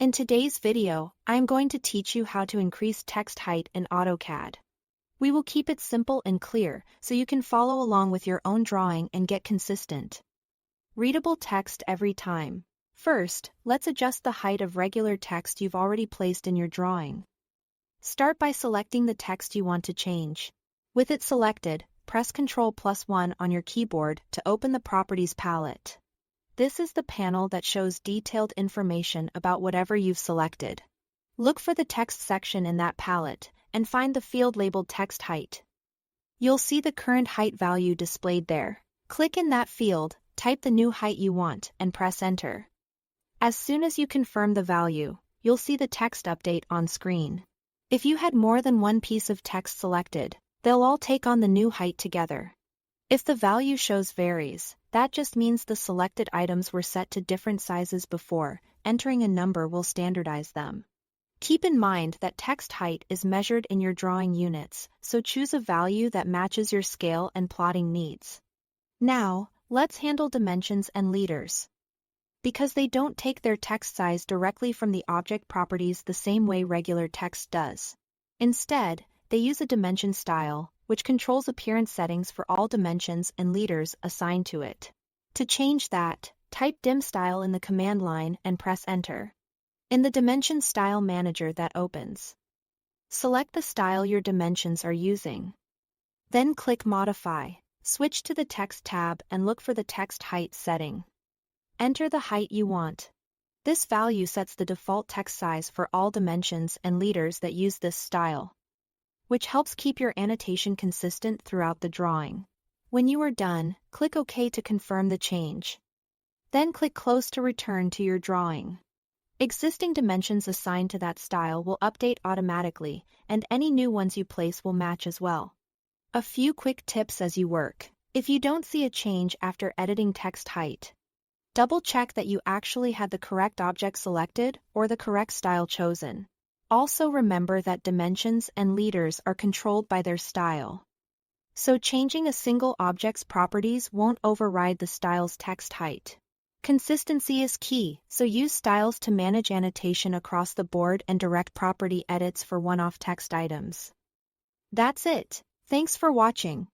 In today's video, I am going to teach you how to increase text height in AutoCAD. We will keep it simple and clear so you can follow along with your own drawing and get consistent, readable text every time. First, let's adjust the height of regular text you've already placed in your drawing. Start by selecting the text you want to change. With it selected, press Ctrl+1 on your keyboard to open the Properties palette. This is the panel that shows detailed information about whatever you've selected. Look for the text section in that palette and find the field labeled Text Height. You'll see the current height value displayed there. Click in that field, type the new height you want, and press Enter. As soon as you confirm the value, you'll see the text update on screen. If you had more than one piece of text selected, they'll all take on the new height together. If the value shows varies, that just means the selected items were set to different sizes before. Entering a number will standardize them. Keep in mind that text height is measured in your drawing units, so choose a value that matches your scale and plotting needs. Now, let's handle dimensions and leaders. Because they don't take their text size directly from the object properties the same way regular text does. Instead, they use a dimension style, which controls appearance settings for all dimensions and leaders assigned to it. To change that, type dim style in the command line and press Enter. In the Dimension Style Manager that opens, select the style your dimensions are using. Then click Modify. Switch to the Text tab and look for the text height setting. Enter the height you want. This value sets the default text size for all dimensions and leaders that use this style, which helps keep your annotation consistent throughout the drawing. When you are done, click OK to confirm the change. Then click Close to return to your drawing. Existing dimensions assigned to that style will update automatically, and any new ones you place will match as well. A few quick tips as you work. If you don't see a change after editing text height, double-check that you actually had the correct object selected or the correct style chosen. Also remember that dimensions and leaders are controlled by their style, so changing a single object's properties won't override the style's text height. Consistency is key, so use styles to manage annotation across the board and direct property edits for one-off text items. That's it. Thanks for watching.